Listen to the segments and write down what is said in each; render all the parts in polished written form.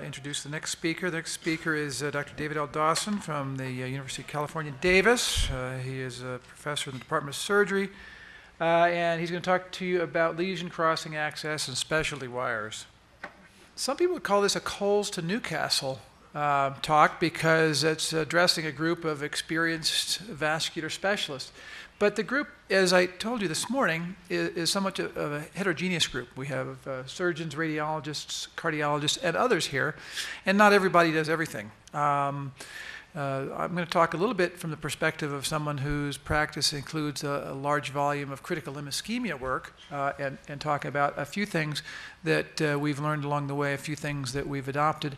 introduce the next speaker. The next speaker is Dr. David L. Dawson from the University of California, Davis. He is a professor in the Department of Surgery, and he's going to talk to you about lesion crossing access and specialty wires. Some people would call this a Coles to Newcastle talk because it's addressing a group of experienced vascular specialists. But the group, as I told you this morning, is somewhat of a heterogeneous group. We have surgeons, radiologists, cardiologists, and others here, and not everybody does everything. I'm going to talk a little bit from the perspective of someone whose practice includes a large volume of critical limb ischemia work, and talk about a few things that we've learned along the way, a few things that we've adopted,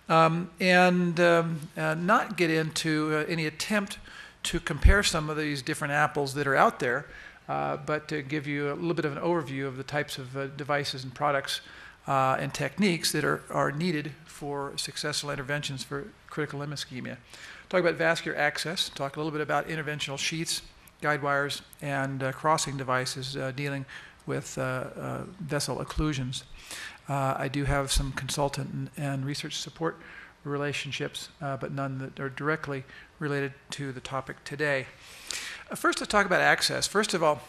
and not get into any attempt to compare some of these different apples that are out there, but to give you a little bit of an overview of the types of devices and products and techniques that are needed for successful interventions for critical limb ischemia. Talk about vascular access, talk a little bit about interventional sheaths, guide wires, and crossing devices dealing with vessel occlusions. I do have some consultant and research support relationships, but none that are directly related to the topic today. First, let's talk about access. First of all,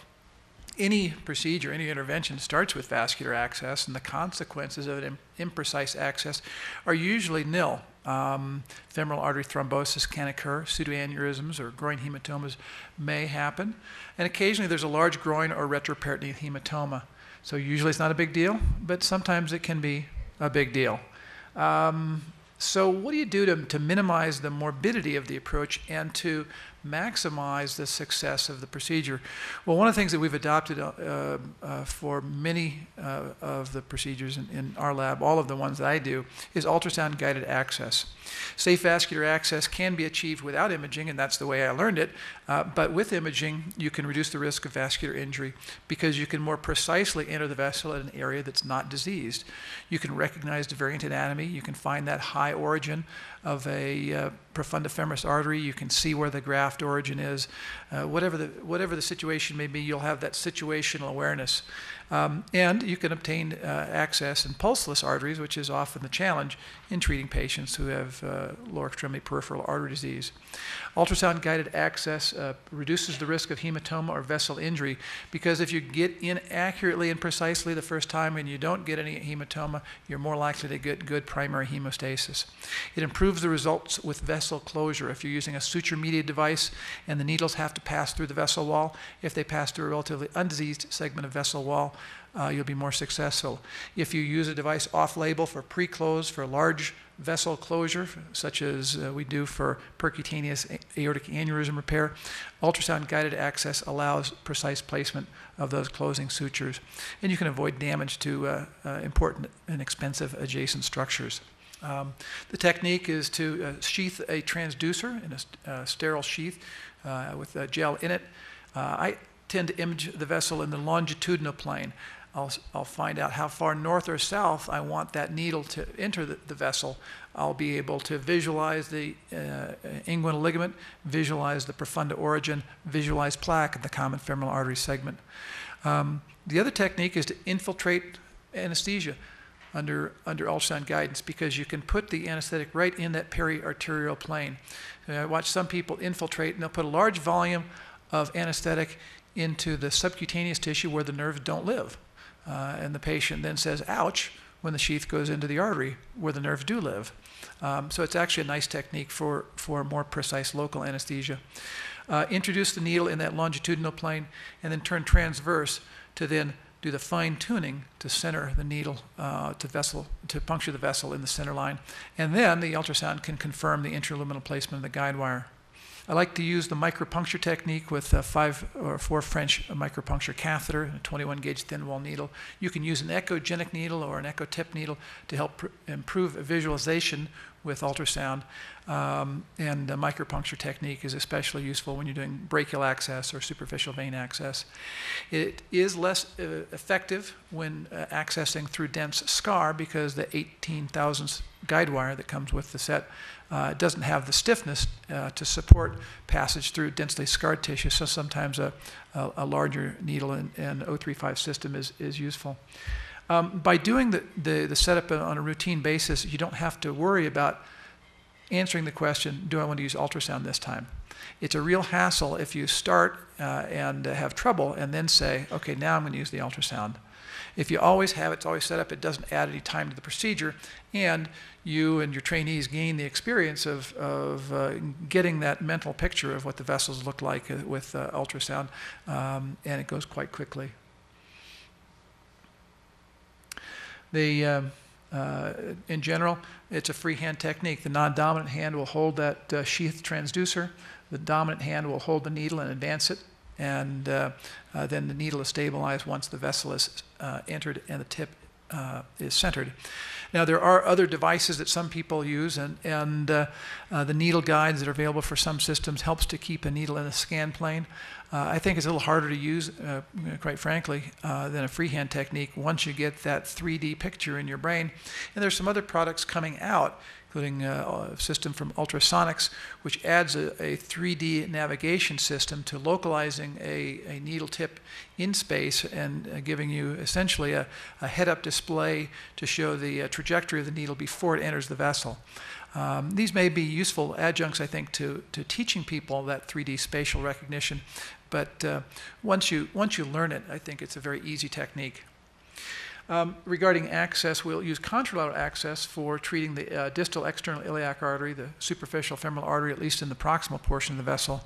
any procedure, any intervention starts with vascular access, and the consequences of an imprecise access are usually nil. Femoral artery thrombosis can occur, pseudoaneurysms or groin hematomas may happen, and occasionally there's a large groin or retroperitoneal hematoma. So usually it's not a big deal, but sometimes it can be a big deal. So what do you do to minimize the morbidity of the approach and to maximize the success of the procedure? Well, one of the things that we've adopted for many of the procedures in our lab, all of the ones that I do, is ultrasound-guided access. Safe vascular access can be achieved without imaging, and that's the way I learned it, but with imaging, you can reduce the risk of vascular injury because you can more precisely enter the vessel at an area that's not diseased. You can recognize the variant anatomy, you can find that high origin of a profundifemoral artery, you can see where the graft origin is. Whatever the situation may be, you'll have that situational awareness. And you can obtain access in pulseless arteries, which is often the challenge in treating patients who have lower extremity peripheral artery disease. Ultrasound-guided access reduces the risk of hematoma or vessel injury because if you get in accurately and precisely the first time and you don't get any hematoma, you're more likely to get good primary hemostasis. It improves the results with vessel closure. If you're using a suture-mediated device and the needles have to pass through the vessel wall, if they pass through a relatively undiseased segment of vessel wall, you'll be more successful. If you use a device off-label for pre-close, for large vessel closure, such as we do for percutaneous aortic aneurysm repair, ultrasound-guided access allows precise placement of those closing sutures, and you can avoid damage to important and expensive adjacent structures. The technique is to sheath a transducer in a sterile sheath with gel in it. I tend to image the vessel in the longitudinal plane. I'll find out how far north or south I want that needle to enter the vessel. I'll be able to visualize the inguinal ligament, visualize the profunda origin, visualize plaque in the common femoral artery segment. The other technique is to infiltrate anesthesia under ultrasound guidance because you can put the anesthetic right in that periarterial plane. I watch some people infiltrate and they'll put a large volume of anesthetic into the subcutaneous tissue where the nerves don't live. And the patient then says, ouch, when the sheath goes into the artery where the nerves do live. So it's actually a nice technique for more precise local anesthesia. Introduce the needle in that longitudinal plane and then turn transverse to then do the fine tuning to center the needle to puncture the vessel in the center line. And then the ultrasound can confirm the intraluminal placement of the guide wire. I like to use the micropuncture technique with a 5 or 4 French micropuncture catheter, a 21 gauge thin wall needle. You can use an echogenic needle or an echotip needle to help improve visualization with ultrasound. And the micropuncture technique is especially useful when you're doing brachial access or superficial vein access. It is less effective when accessing through dense scar because the 18,000 guide wire that comes with the set doesn't have the stiffness to support passage through densely scarred tissue, so sometimes a larger needle and 035 system is useful. By doing the setup on a routine basis, you don't have to worry about answering the question, do I want to use ultrasound this time? It's a real hassle if you start and have trouble and then say, okay, now I'm going to use the ultrasound. If you always have it, it's always set up, it doesn't add any time to the procedure, and you and your trainees gain the experience of getting that mental picture of what the vessels look like with ultrasound, and it goes quite quickly. In general, it's a freehand technique. The non-dominant hand will hold that sheath transducer. The dominant hand will hold the needle and advance it, and then the needle is stabilized once the vessel is entered and the tip is centered. Now, there are other devices that some people use, and the needle guides that are available for some systems helps to keep a needle in a scan plane. I think it's a little harder to use, quite frankly, than a freehand technique once you get that 3D picture in your brain. And there's some other products coming out, including a system from Ultrasonics, which adds a 3D navigation system to localizing a needle tip in space and giving you essentially a head-up display to show the trajectory of the needle before it enters the vessel. These may be useful adjuncts, I think, to teaching people that 3D spatial recognition, but once you learn it, I think it's a very easy technique. Regarding access, we'll use contralateral access for treating the distal external iliac artery, the superficial femoral artery, at least in the proximal portion of the vessel,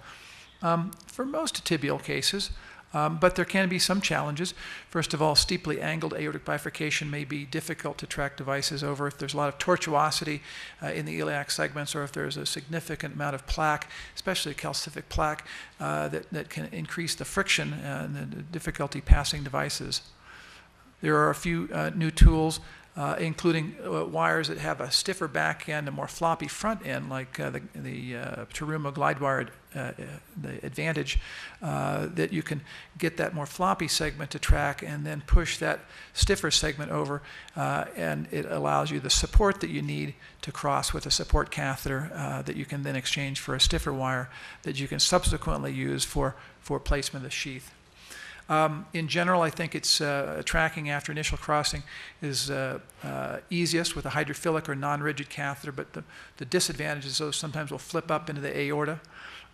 for most tibial cases. But there can be some challenges. First of all, steeply angled aortic bifurcation may be difficult to track devices over if there's a lot of tortuosity in the iliac segments, or if there's a significant amount of plaque, especially calcific plaque, that can increase the friction and the difficulty passing devices. There are a few new tools, including wires that have a stiffer back end, a more floppy front end, like the Terumo glide wire, the Advantage, that you can get that more floppy segment to track and then push that stiffer segment over, and it allows you the support that you need to cross with a support catheter that you can then exchange for a stiffer wire that you can subsequently use for placement of the sheath. In general, I think it's tracking after initial crossing is easiest with a hydrophilic or non-rigid catheter, but the disadvantage is those sometimes will flip up into the aorta.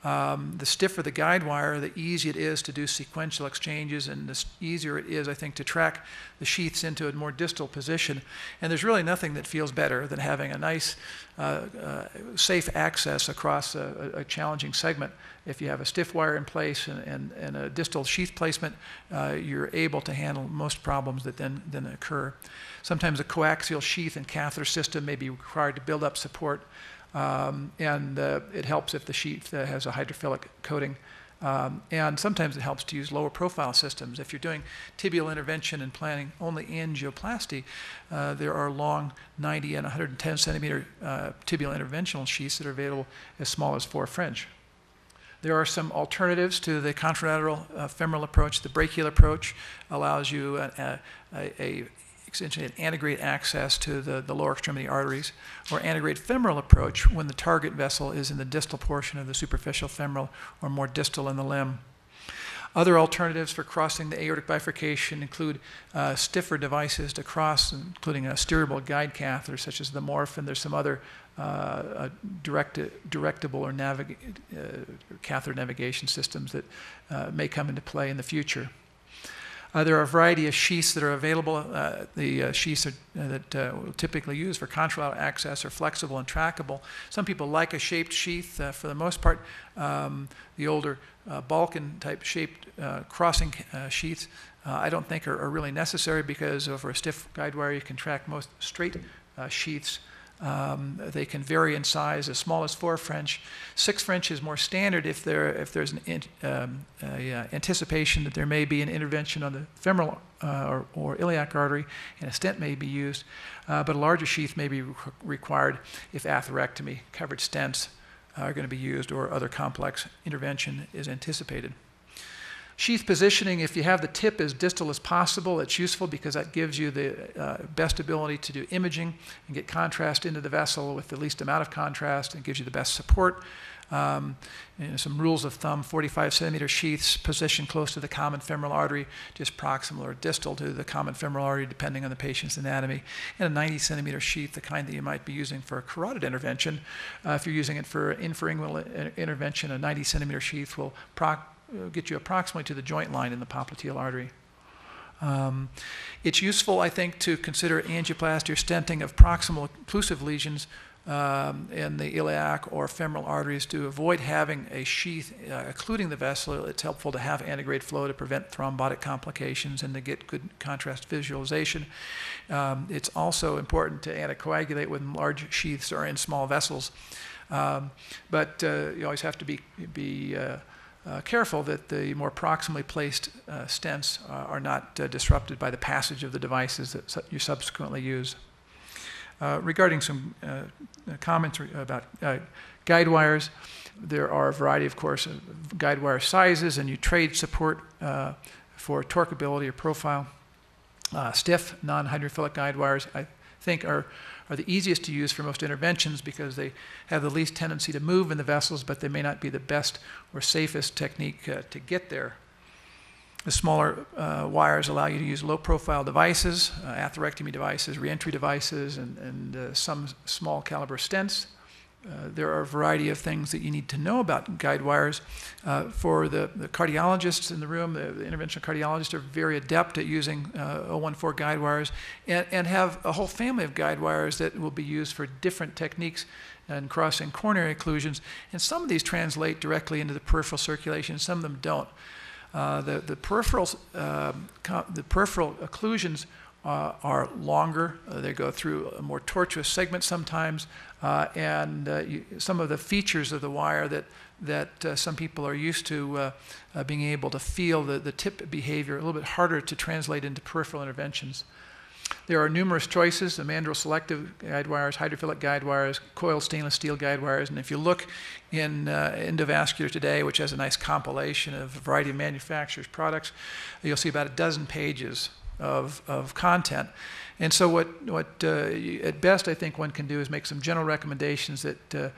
The stiffer the guide wire, the easier it is to do sequential exchanges, and the easier it is, I think, to track the sheaths into a more distal position. And there's really nothing that feels better than having a nice, safe access across a challenging segment. If you have a stiff wire in place and a distal sheath placement, you're able to handle most problems that then occur. Sometimes a coaxial sheath and catheter system may be required to build up support. And it helps if the sheath has a hydrophilic coating. And sometimes it helps to use lower profile systems. If you're doing tibial intervention and planning only angioplasty, there are long 90 and 110 centimeter tibial interventional sheaths that are available as small as 4 French. There are some alternatives to the contralateral femoral approach. The brachial approach allows you essentially an antegrade access to the lower extremity arteries, or antegrade femoral approach when the target vessel is in the distal portion of the superficial femoral or more distal in the limb. Other alternatives for crossing the aortic bifurcation include stiffer devices to cross, including a steerable guide catheter such as the Morph, and there's some other directable or catheter navigation systems that may come into play in the future. There are a variety of sheaths that are available. The sheaths that we'll typically use for contralateral access are flexible and trackable. Some people like a shaped sheath. For the most part, the older Balkan type shaped crossing sheaths I don't think are really necessary, because over a stiff guide wire you can track most straight sheaths. They can vary in size as small as 4 French. 6 French is more standard if there's an anticipation that there may be an intervention on the femoral or iliac artery, and a stent may be used. But a larger sheath may be required if atherectomy, covered stents are going to be used, or other complex intervention is anticipated. Sheath positioning, if you have the tip as distal as possible, it's useful because that gives you the best ability to do imaging and get contrast into the vessel with the least amount of contrast, and gives you the best support. Some rules of thumb: 45 centimeter sheaths positioned close to the common femoral artery, just proximal or distal to the common femoral artery, depending on the patient's anatomy, and a 90 centimeter sheath, the kind that you might be using for a carotid intervention. If you're using it for infrainguinal intervention, a 90 centimeter sheath will get you approximately to the joint line in the popliteal artery. It's useful, I think, to consider angioplasty or stenting of proximal occlusive lesions in the iliac or femoral arteries to avoid having a sheath occluding the vessel. It's helpful to have antegrade flow to prevent thrombotic complications and to get good contrast visualization. It's also important to anticoagulate when large sheaths are in small vessels. But you always have to be careful that the more proximally placed stents are not disrupted by the passage of the devices that you subsequently use. Regarding some comments about guide wires, there are a variety, of course, of guide wire sizes, and you trade support for torqueability or profile. Stiff, non-hydrophilic guide wires, I think, are the easiest to use for most interventions because they have the least tendency to move in the vessels, but they may not be the best or safest technique to get there. The smaller wires allow you to use low-profile devices, atherectomy devices, reentry devices, and some small caliber stents. There are a variety of things that you need to know about guide wires. For the cardiologists in the room, the interventional cardiologists are very adept at using 014 guide wires and have a whole family of guide wires that will be used for different techniques and crossing coronary occlusions. And some of these translate directly into the peripheral circulation, some of them don't. The peripheral occlusions are longer. They go through a more tortuous segment sometimes, and some of the features of the wire that some people are used to being able to feel the tip behavior a little bit harder to translate into peripheral interventions. There are numerous choices: the mandrel selective guide wires, hydrophilic guide wires, coiled stainless steel guide wires. And if you look in Endovascular Today, which has a nice compilation of a variety of manufacturers' products, you'll see about a dozen pages of content. And so what at best I think one can do is make some general recommendations that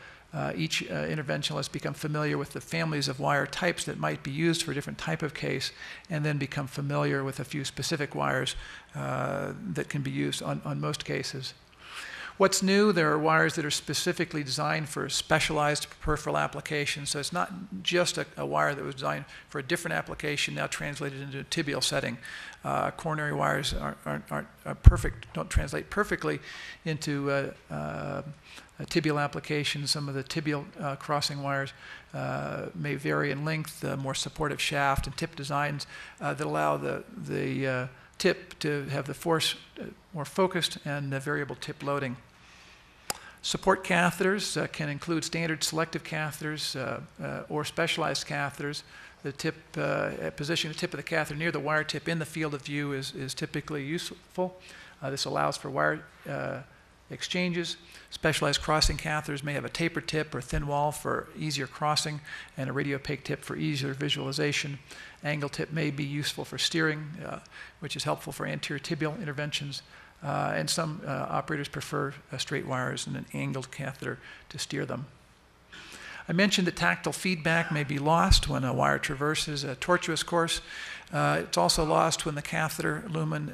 each interventionalist become familiar with the families of wire types that might be used for a different type of case, and then become familiar with a few specific wires that can be used on most cases. What's new? There are wires that are specifically designed for specialized peripheral applications. So it's not just a wire that was designed for a different application now translated into a tibial setting. Coronary wires aren't perfect, don't translate perfectly into a tibial application. Some of the tibial crossing wires may vary in length, more supportive shaft and tip designs that allow the tip to have the force more focused and variable tip loading. Support catheters can include standard selective catheters or specialized catheters. The tip, positioning the tip of the catheter near the wire tip in the field of view is typically useful. This allows for wire exchanges. Specialized crossing catheters may have a tapered tip or thin wall for easier crossing, and a radiopaque tip for easier visualization. Angle tip may be useful for steering, which is helpful for anterior tibial interventions. And some operators prefer straight wires and an angled catheter to steer them. I mentioned that tactile feedback may be lost when a wire traverses a tortuous course. It's also lost when the catheter lumen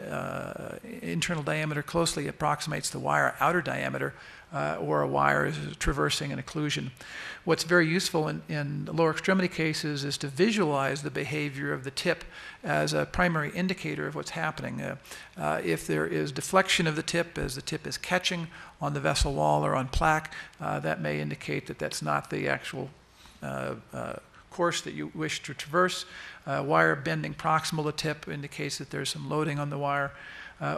internal diameter closely approximates the wire outer diameter or a wire is traversing an occlusion. What's very useful in lower extremity cases is to visualize the behavior of the tip as a primary indicator of what's happening. If there is deflection of the tip as the tip is catching on the vessel wall or on plaque, that may indicate that that's not the actual course that you wish to traverse. Wire bending proximal to tip indicates that there's some loading on the wire,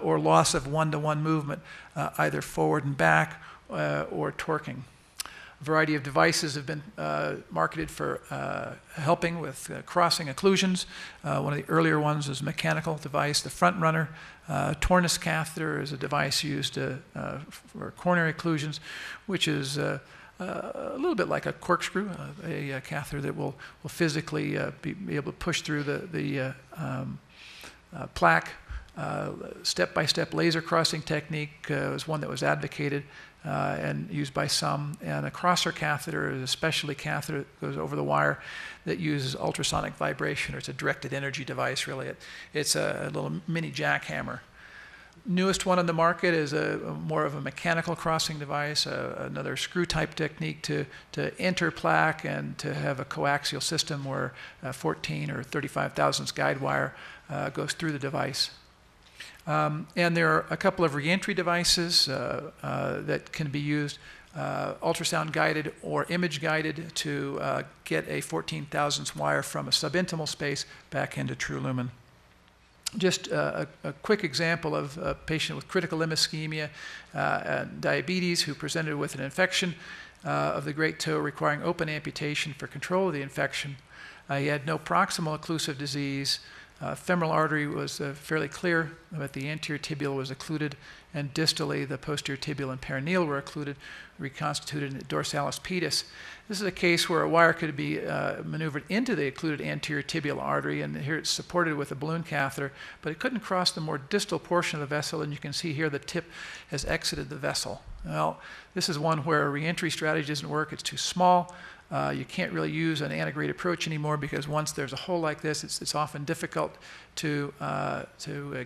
or loss of one-to-one movement, either forward and back or torquing. A variety of devices have been marketed for helping with crossing occlusions. One of the earlier ones was a mechanical device, the front runner. Tornus catheter is a device used for coronary occlusions, which is a little bit like a corkscrew, a catheter that will physically be able to push through the plaque Step-by-step laser crossing technique was one that was advocated and used by some. And a crosser catheter is a specialty catheter that goes over the wire that uses ultrasonic vibration, or it's a directed energy device, really. It's a little mini jackhammer. Newest one on the market is more of a mechanical crossing device, another screw-type technique to enter plaque and to have a coaxial system where 14 or 35 thousandths guide wire goes through the device. And there are a couple of reentry devices that can be used, ultrasound guided or image guided, to get a 14 thousandths wire from a subintimal space back into true lumen. Just a quick example of a patient with critical limb ischemia and diabetes who presented with an infection of the great toe requiring open amputation for control of the infection. He had no proximal occlusive disease. Femoral artery was fairly clear, but the anterior tibial was occluded, and distally the posterior tibial and perineal were occluded, reconstituted in the dorsalis pedis. This is a case where a wire could be maneuvered into the occluded anterior tibial artery, and here it's supported with a balloon catheter, but it couldn't cross the more distal portion of the vessel, and you can see here the tip has exited the vessel. Well, this is one where a reentry strategy doesn't work. It's too small. You can't really use an antegrade approach anymore, because once there's a hole like this, it's often difficult to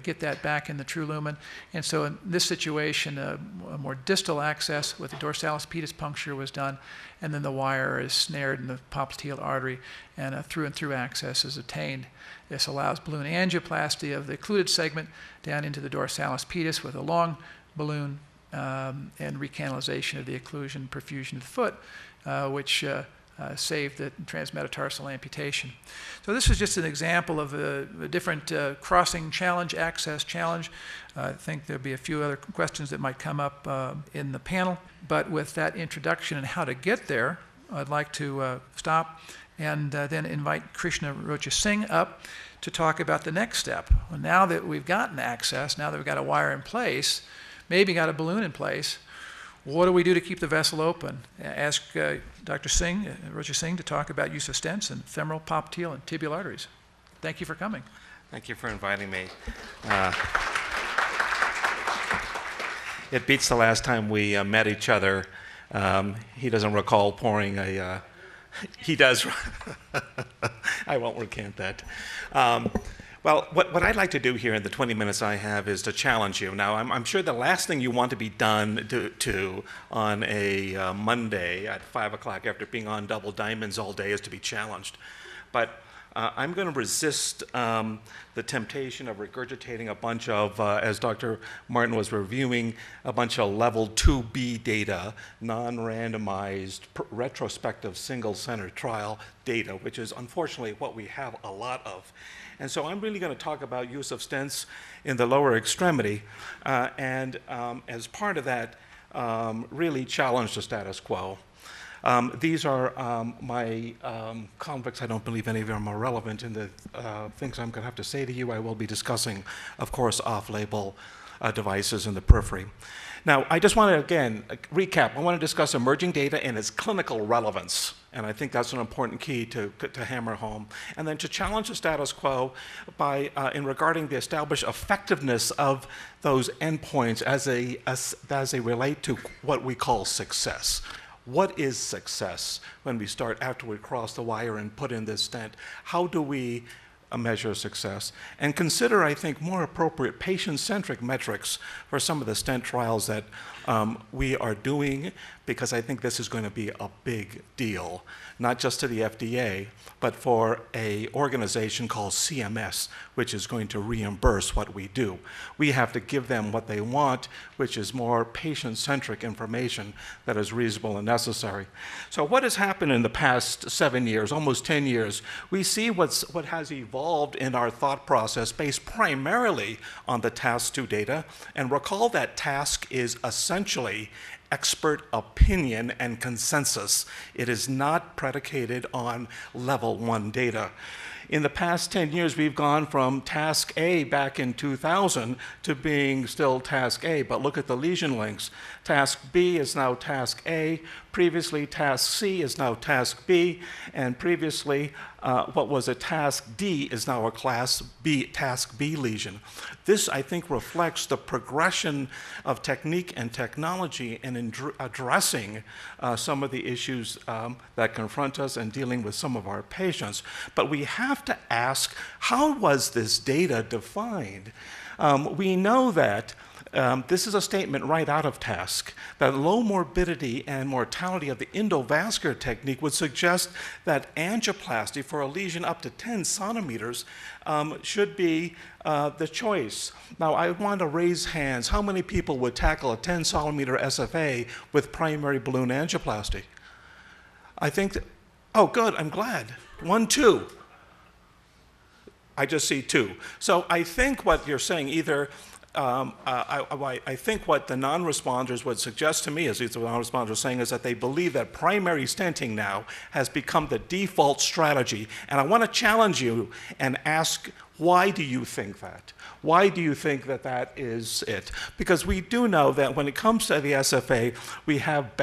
get that back in the true lumen. And so in this situation, a more distal access with the dorsalis pedis puncture was done, and then the wire is snared in the popliteal artery, and a through-and-through access is attained. This allows balloon angioplasty of the occluded segment down into the dorsalis pedis with a long balloon and recanalization of the occlusion, perfusion of the foot, which saved the transmetatarsal amputation. So this is just an example of a different crossing challenge, access challenge. I think there'll be a few other questions that might come up in the panel. But with that introduction and how to get there, I'd like to stop and then invite Krishna Roch-Singh up to talk about the next step. Well, now that we've gotten access, now that we've got a wire in place, maybe got a balloon in place, what do we do to keep the vessel open? Ask Dr. Singh, Roch-Singh, to talk about use of stents in femoral, popliteal, and tibial arteries. Thank you for coming. Thank you for inviting me. It beats the last time we met each other. He doesn't recall pouring a... he does. I won't recant that. Well, what I'd like to do here in the 20 minutes I have is to challenge you. Now, I'm sure the last thing you want to be done to on a Monday at 5 o'clock after being on double diamonds all day is to be challenged. But I'm going to resist the temptation of regurgitating a bunch of, as Dr. Martin was reviewing, a bunch of level 2B data, non-randomized, retrospective, single-center trial data, which is unfortunately what we have a lot of. And so I'm really going to talk about use of stents in the lower extremity, and as part of that, really challenge the status quo. These are my conflicts. I don't believe any of them are relevant in the things I'm going to have to say to you. I will be discussing, of course, off-label devices in the periphery. Now, I just want to, again, recap. I want to discuss emerging data and its clinical relevance. And I think that's an important key to hammer home. And then to challenge the status quo by, in regarding the established effectiveness of those endpoints as they relate to what we call success. What is success when we start after we cross the wire and put in this stent? How do we measure success? And consider, I think, more appropriate patient-centric metrics for some of the stent trials that we are doing, because I think this is going to be a big deal, not just to the FDA, but for an organization called CMS, which is going to reimburse what we do. We have to give them what they want, which is more patient-centric information that is reasonable and necessary. So what has happened in the past 7 years, almost 10 years? We see what has evolved in our thought process based primarily on the TASC2 data. And recall that TASC is essentially expert opinion and consensus. It is not predicated on level 1 data. In the past 10 years, we've gone from task A back in 2000 to being still task A, but look at the lesion lengths. Task B is now task A, previously task C is now task B, and previously what was a task D is now a class B, task B lesion. This, I think, reflects the progression of technique and technology in addressing some of the issues that confront us and dealing with some of our patients. But we have to ask, how was this data defined? We know that this is a statement right out of task, that low morbidity and mortality of the endovascular technique would suggest that angioplasty for a lesion up to 10 centimeters should be the choice. Now, I want to raise hands. How many people would tackle a 10 centimeter SFA with primary balloon angioplasty? I think that, oh, good, I'm glad. 1, 2. I just see 2. So I think what you're saying either I think what the non-responders would suggest to me, as the non-responders are saying, is that they believe that primary stenting now has become the default strategy. And I want to challenge you and ask, why do you think that? Why do you think that that is it? Because we do know that when it comes to the SFA, we have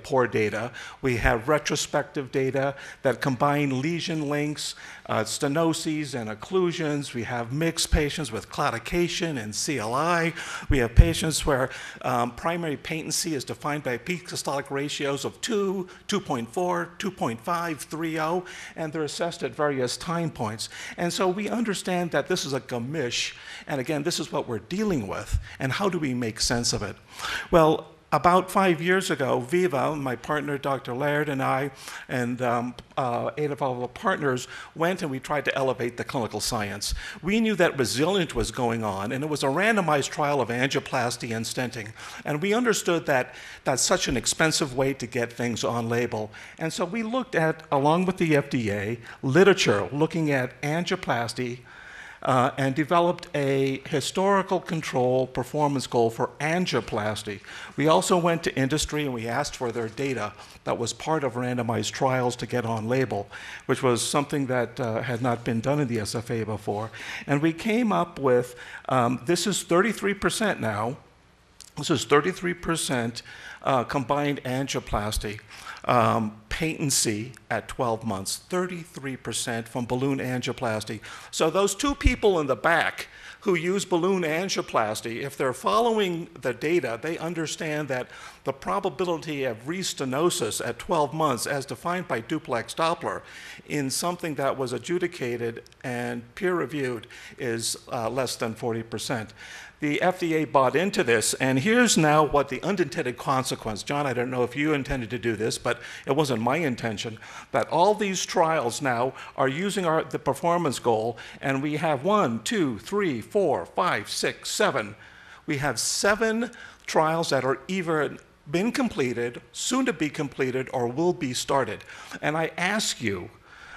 poor data. We have retrospective data that combine lesion lengths, stenoses and occlusions. We have mixed patients with claudication and CLI. We have patients where primary patency is defined by peak systolic ratios of 2, 2.4, 2.5, 3.0, and they're assessed at various time points. And so we understand that this is a gamish, and again, this is what we're dealing with, and how do we make sense of it? Well, about 5 years ago, Viva, my partner Dr. Laird, and I, and 8 of our partners went and we tried to elevate the clinical science. We knew that Resilient was going on, and it was a randomized trial of angioplasty and stenting. And we understood that that's such an expensive way to get things on label. And so we looked at, along with the FDA, literature looking at angioplasty, and developed a historical control performance goal for angioplasty. We also went to industry and we asked for their data that was part of randomized trials to get on label, which was something that had not been done in the SFA before. And we came up with, this is 33% now, this is 33% combined angioplasty. Patency at 12 months, 33% from balloon angioplasty. So those 2 people in the back who use balloon angioplasty, if they're following the data, they understand that the probability of restenosis at 12 months, as defined by duplex Doppler, in something that was adjudicated and peer-reviewed, is less than 40%. The FDA bought into this, and here's now what the unintended consequence. John, I don't know if you intended to do this, but it wasn't my intention, that all these trials now are using the performance goal, and we have 1, 2, 3, 4, 5, 6, 7. We have 7 trials that are either been completed, soon to be completed, or will be started. And I ask you,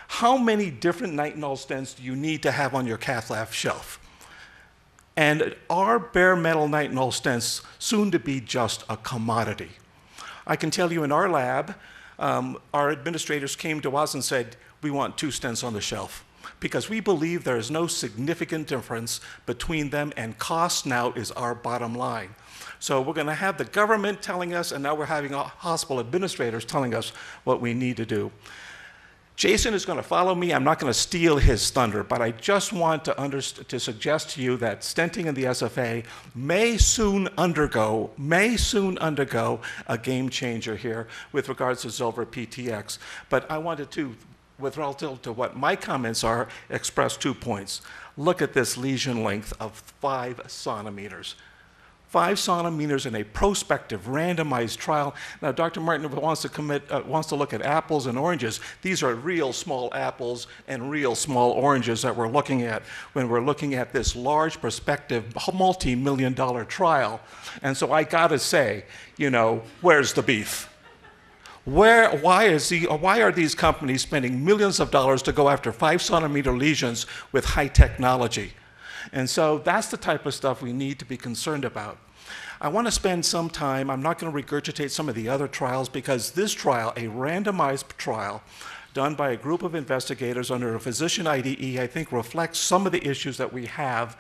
how many different nitinol stents do you need to have on your cath lab shelf? And are bare metal nitinol stents soon to be just a commodity? I can tell you in our lab, our administrators came to us and said, we want 2 stents on the shelf, because we believe there is no significant difference between them, and cost now is our bottom line. So we're going to have the government telling us, and now we're having hospital administrators telling us what we need to do. Jason is going to follow me. I'm not going to steal his thunder, but I just want to suggest to you that stenting in the SFA may soon undergo a game changer here with regards to Zilver PTX. But I wanted to, with relative to what my comments are, express 2 points. Look at this lesion length of 5 centimeters. 5 centimeters in a prospective randomized trial. Now, Dr. Martin wants to look at apples and oranges. These are real small apples and real small oranges that we're looking at when we're looking at this large prospective multi-million-dollar trial. And so I gotta say, you know, where's the beef? Why are these companies spending millions of dollars to go after 5 centimeter lesions with high technology? And so that's the type of stuff we need to be concerned about. I want to spend some time, I'm not going to regurgitate some of the other trials, because this trial, a randomized trial, done by a group of investigators under a physician IDE, I think reflects some of the issues that we have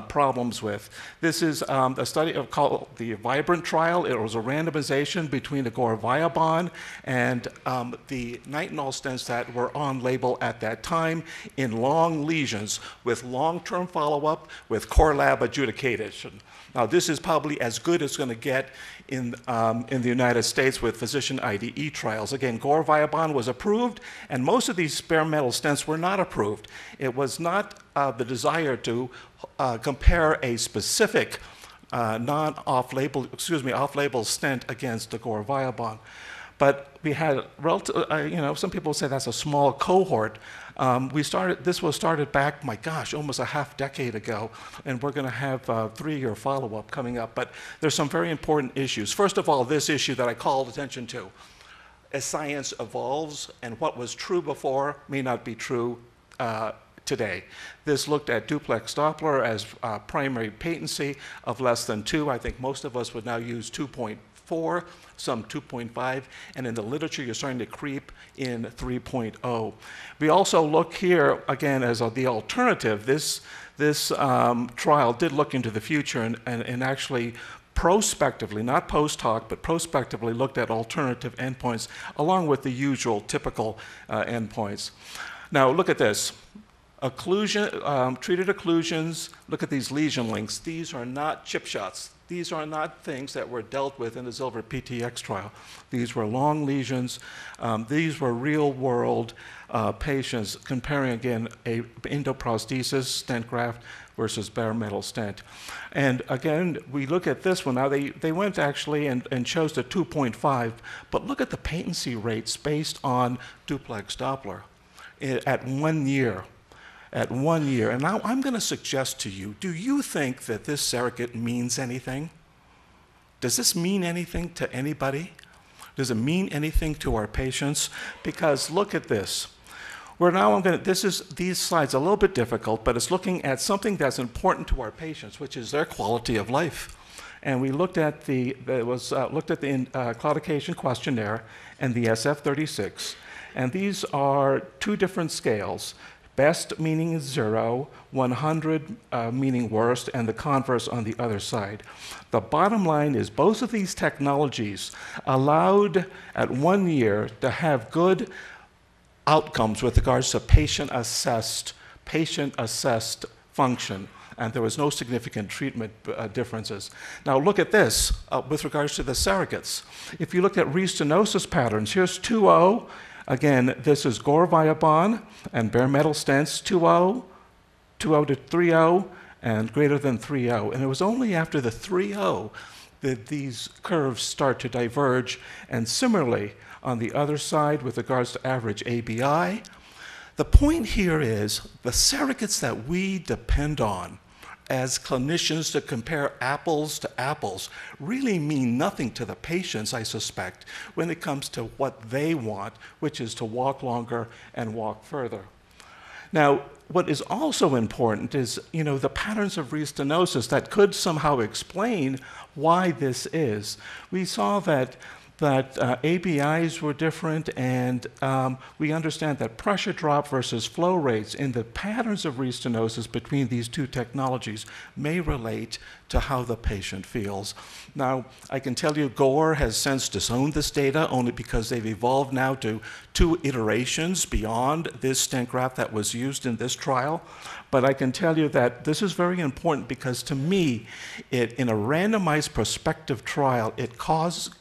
problems with. This is a study called the Vibrant trial. It was a randomization between the Gore-Viabon and the nitinol stents that were on label at that time in long lesions with long-term follow-up with core lab adjudication. Now, this is probably as good as it's going to get in the United States with physician IDE trials. Again, Gore-Viabon was approved, and most of these bare metal stents were not approved. It was not the desire to compare a specific off-label stent against the Gore-Viabon. But we had, some people say that's a small cohort. This was started back, my gosh, almost a half decade ago, and we're going to have a 3-year follow-up coming up. But there's some very important issues. First of all, this issue that I called attention to. As science evolves, and what was true before may not be true today. This looked at duplex Doppler as primary patency of less than 2. I think most of us would now use 2.4, some 2.5, and in the literature you're starting to creep in 3.0. We also look here, again, as the alternative. This trial did look into the future and actually prospectively, not post hoc, but prospectively looked at alternative endpoints along with the usual typical endpoints. Now look at this. Treated occlusions, look at these lesion lengths. These are not chip shots. These are not things that were dealt with in the Zilver PTX trial. These were long lesions. These were real-world patients comparing, again, a endoprosthesis stent graft versus bare metal stent. And again, we look at this one. Now, they went actually and chose the 2.5, but look at the patency rates based on duplex Doppler at 1 year. At 1 year. And now I'm going to suggest to you, do you think that this surrogate means anything? Does this mean anything to anybody? Does it mean anything to our patients? Because look at this. These slides are a little bit difficult, but it's looking at something that's important to our patients, which is their quality of life. And we looked at the claudication questionnaire and the SF-36. And these are 2 different scales. Best meaning 0, 100 meaning worst, and the converse on the other side. The bottom line is both of these technologies allowed at 1 year to have good outcomes with regards to patient-assessed function, and there was no significant treatment differences. Now look at this with regards to the surrogates. If you look at restenosis patterns, here's 2.0. Again, this is Gore-Viabon and bare metal stents, 2.0, 2.0 to 3.0, and greater than 3.0. And it was only after the 3.0 that these curves start to diverge. And similarly, on the other side, with regards to average ABI, the point here is the surrogates that we depend on as clinicians to compare apples to apples really mean nothing to the patients, I suspect, when it comes to what they want, which is to walk longer and walk further. Now, what is also important is, the patterns of restenosis that could somehow explain why this is. We saw that ABIs were different, and we understand that pressure drop versus flow rates in the patterns of restenosis between these 2 technologies may relate to how the patient feels. Now, I can tell you Gore has since disowned this data only because they've evolved now to 2 iterations beyond this stent graft that was used in this trial. But I can tell you that this is very important because to me, in a randomized prospective trial, it calls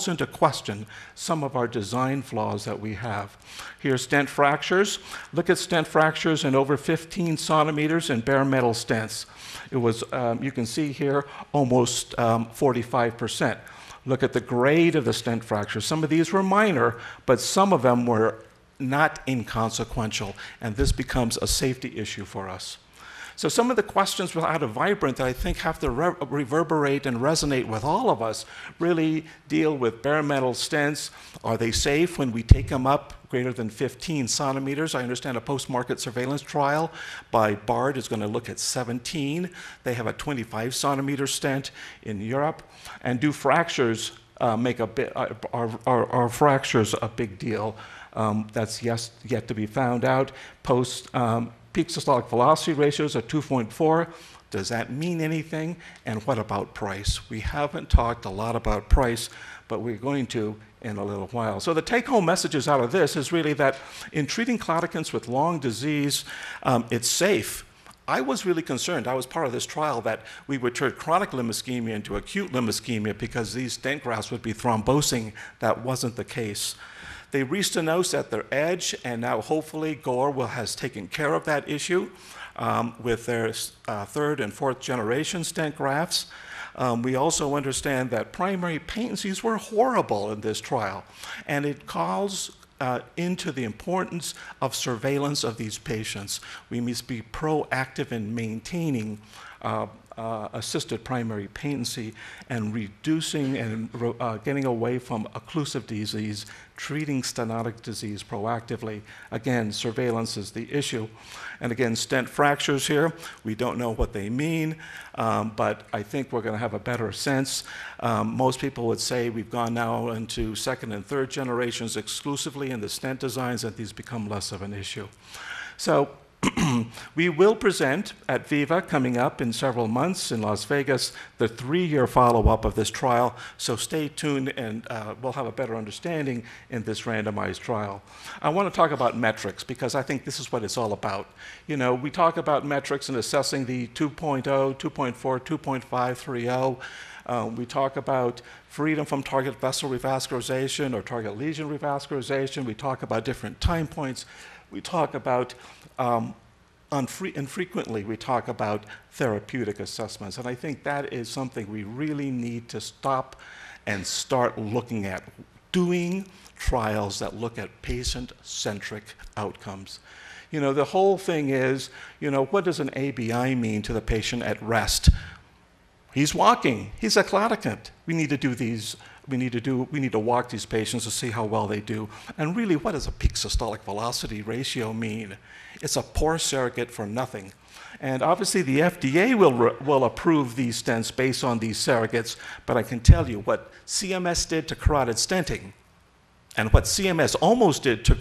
into question some of our design flaws that we have. Here's stent fractures. Look at stent fractures in over 15 centimeters in bare metal stents. It was, you can see here, almost 45%. Look at the grade of the stent fractures. Some of these were minor, but some of them were not inconsequential, and this becomes a safety issue for us. So some of the questions out of Vibrant that I think have to reverberate and resonate with all of us really deal with bare metal stents. Are they safe when we take them up greater than 15 centimeters? I understand a post-market surveillance trial by Bard is going to look at 17. They have a 25 centimeter stent in Europe. And do fractures are fractures a big deal That's yet to be found out. Peak systolic velocity ratios are 2.4. Does that mean anything? And what about price? We haven't talked a lot about price, but we're going to in a little while. So the take-home messages out of this is really that in treating claudicants with long disease, it's safe. I was really concerned. I was part of this trial that we would turn chronic limb ischemia into acute limb ischemia because these stent grafts would be thrombosing. That wasn't the case. They restenose at their edge, and now hopefully Gore has taken care of that issue with their third and fourth generation stent grafts. We also understand that primary patencies were horrible in this trial, and it calls into the importance of surveillance of these patients. We must be proactive in maintaining assisted primary patency and reducing and getting away from occlusive disease, treating stenotic disease proactively. Again, surveillance is the issue. And again, stent fractures here, we don't know what they mean, but I think we're going to have a better sense. Most people would say we've gone now into second and third generations exclusively in the stent designs, and these become less of an issue. So we will present at Viva coming up in several months in Las Vegas the 3-year follow-up of this trial, so stay tuned and we'll have a better understanding in this randomized trial. I want to talk about metrics because I think this is what it's all about. You know, we talk about metrics and assessing the 2.0, 2.4, 2.5, 3.0. We talk about freedom from target vessel revascularization or target lesion revascularization. We talk about different time points. We talk about, infrequently, we talk about therapeutic assessments. And I think that is something we really need to stop and start looking at, doing trials that look at patient-centric outcomes. You know, the whole thing is, you know, what does an ABI mean to the patient at rest? He's walking. He's a claudicant. We need to do these. We need to walk these patients to see how well they do. And really, what does a peak systolic velocity ratio mean? It's a poor surrogate for nothing. And obviously, the FDA will approve these stents based on these surrogates. But I can tell you what CMS did to carotid stenting and what CMS almost did to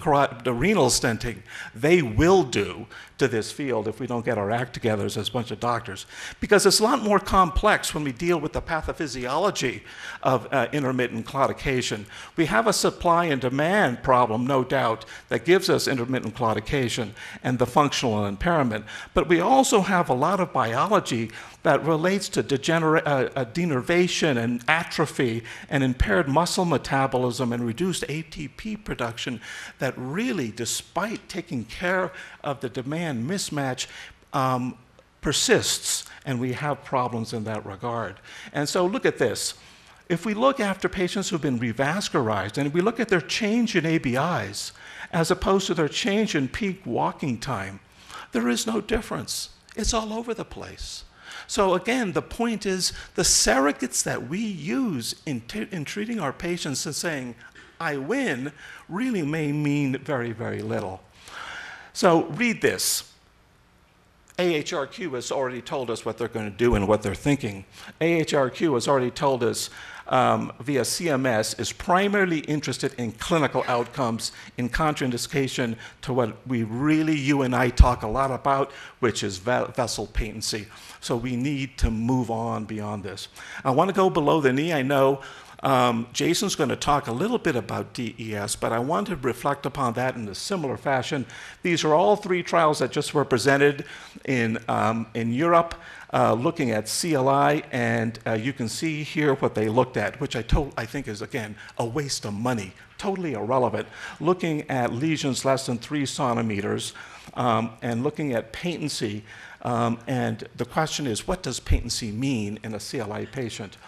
the renal stenting, they will do to this field if we don't get our act together as a bunch of doctors. Because it's a lot more complex when we deal with the pathophysiology of intermittent claudication. We have a supply and demand problem, no doubt, that gives us intermittent claudication and the functional impairment. But we also have a lot of biology that relates to denervation and atrophy and impaired muscle metabolism and reduced ATP production that really, despite taking care of the demand mismatch, persists, and we have problems in that regard. And so look at this. If we look after patients who've been revascularized and we look at their change in ABIs as opposed to their change in peak walking time, there is no difference. It's all over the place. So again, the point is the surrogates that we use in treating our patients and saying, I win, really may mean very, very little. So read this. AHRQ has already told us what they're going to do and what they're thinking. AHRQ has already told us via CMS is primarily interested in clinical outcomes in contraindication to what we really, you and I talk a lot about, which is vessel patency. So we need to move on beyond this. I want to go below the knee. I know Jason's going to talk a little bit about DES, but I want to reflect upon that in a similar fashion. These are all 3 trials that just were presented in Europe, looking at CLI, and you can see here what they looked at, which I think is, again, a waste of money, totally irrelevant. Looking at lesions less than 3 centimeters and looking at patency, and the question is, what does patency mean in a CLI patient?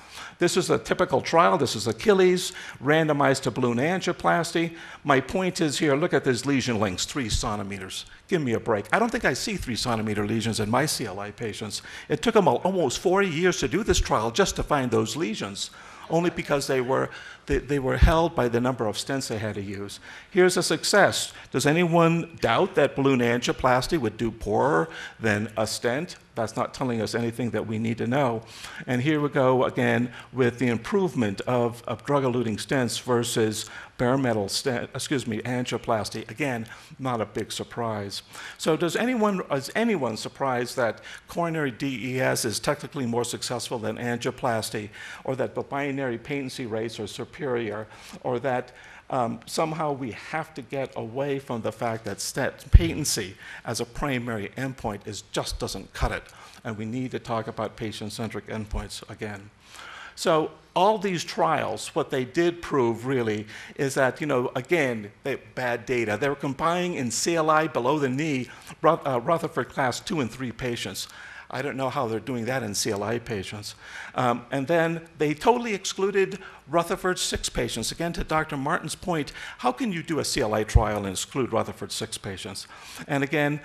This is a typical trial. This is Achilles, randomized to balloon angioplasty. My point is here, look at this lesion lengths, 3 centimeters. Give me a break. I don't think I see 3-centimeter lesions in my CLI patients. It took them almost 40 years to do this trial just to find those lesions, only because they were held by the number of stents they had to use. Here's a success. Does anyone doubt that balloon angioplasty would do poorer than a stent? That's not telling us anything that we need to know. And here we go again with the improvement of drug-eluting stents versus bare metal stent, angioplasty. Again, not a big surprise. So is anyone surprised that coronary DES is technically more successful than angioplasty, or that the binary patency rates are superior, or that somehow we have to get away from the fact that stent patency as a primary endpoint just doesn't cut it, and we need to talk about patient-centric endpoints again. So all these trials, what they did prove really is that, again, bad data. They were combining in CLI below the knee Rutherford class 2 and 3 patients. I don't know how they're doing that in CLI patients. And then they totally excluded Rutherford 6 patients. Again, to Dr. Martin's point, how can you do a CLI trial and exclude Rutherford 6 patients? And again,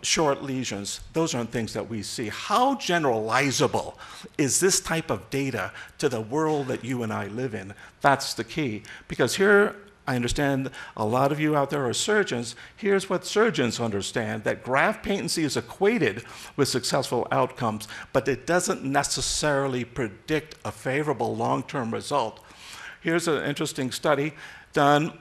short lesions, those aren't things that we see. How generalizable is this type of data to the world that you and I live in? That's the key. Because here, I understand a lot of you out there are surgeons. Here's what surgeons understand, that graft patency is equated with successful outcomes, but it doesn't necessarily predict a favorable long-term result. Here's an interesting study done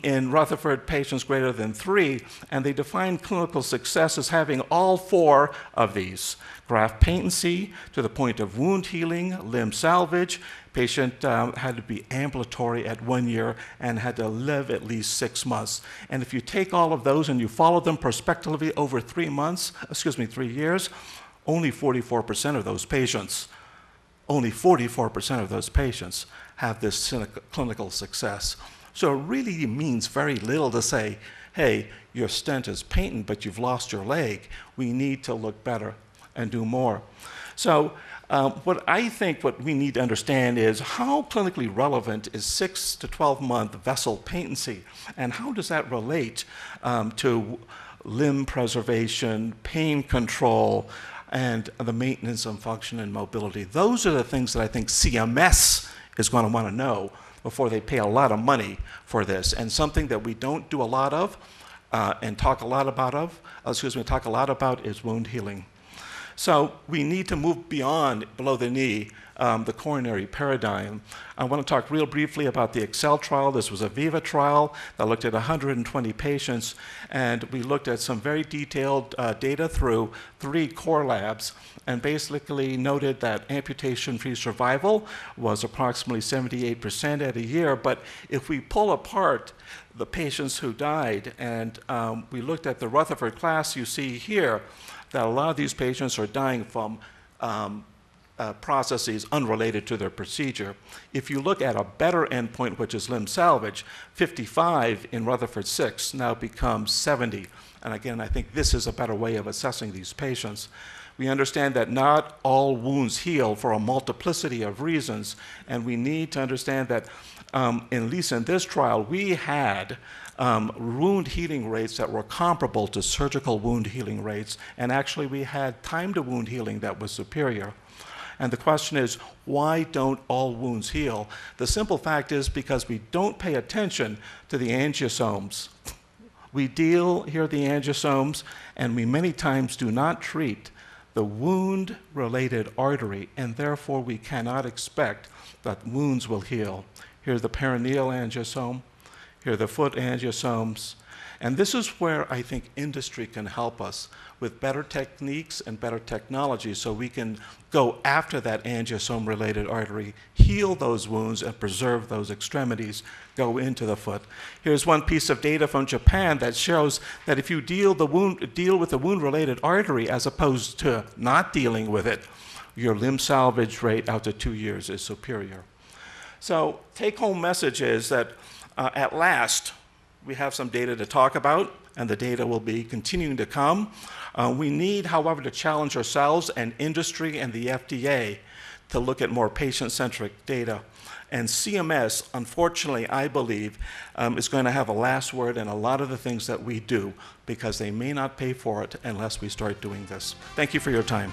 in Rutherford patients greater than 3, and they defined clinical success as having all 4 of these: graft patency to the point of wound healing, limb salvage. Patient had to be ambulatory at 1 year and had to live at least 6 months. And if you take all of those and you follow them prospectively over 3 years, only 44% of those patients, have this clinical success. So it really means very little to say, hey, your stent is patent, but you've lost your leg. We need to look better and do more. So what I think what we need to understand is how clinically relevant is 6 to 12-month vessel patency, and how does that relate to limb preservation, pain control, and the maintenance of function and mobility. Those are the things that I think CMS is going to want to know before they pay a lot of money for this. And something that we don't do a lot of and talk a lot about is wound healing. So we need to move beyond below the knee, the coronary paradigm. I want to talk real briefly about the Excel trial. This was a VIVA trial that looked at 120 patients, and we looked at some very detailed data through 3 core labs, and basically noted that amputation-free survival was approximately 78% at a year. But if we pull apart the patients who died, and we looked at the Rutherford class, you see here that a lot of these patients are dying from processes unrelated to their procedure. If you look at a better endpoint, which is limb salvage, 55 in Rutherford 6 now becomes 70. And again, I think this is a better way of assessing these patients. We understand that not all wounds heal for a multiplicity of reasons, and we need to understand that, at least in this trial, we had wound healing rates that were comparable to surgical wound healing rates, and actually we had time to wound healing that was superior. And the question is, why don't all wounds heal? The simple fact is because we don't pay attention to the angiosomes. We deal here the angiosomes, and we many times do not treat the wound-related artery, and therefore we cannot expect that wounds will heal. Here's the perineal angiosome. Here are the foot angiosomes. And this is where I think industry can help us with better techniques and better technology, so we can go after that angiosome-related artery, heal those wounds, and preserve those extremities, go into the foot. Here's one piece of data from Japan that shows that if you deal with the wound-related artery as opposed to not dealing with it, your limb salvage rate out to 2 years is superior. So take-home message is that at last, we have some data to talk about, and the data will be continuing to come. We need, however, to challenge ourselves and industry and the FDA to look at more patient-centric data. And CMS, unfortunately, I believe, is going to have a last word in a lot of the things that we do, because they may not pay for it unless we start doing this. Thank you for your time.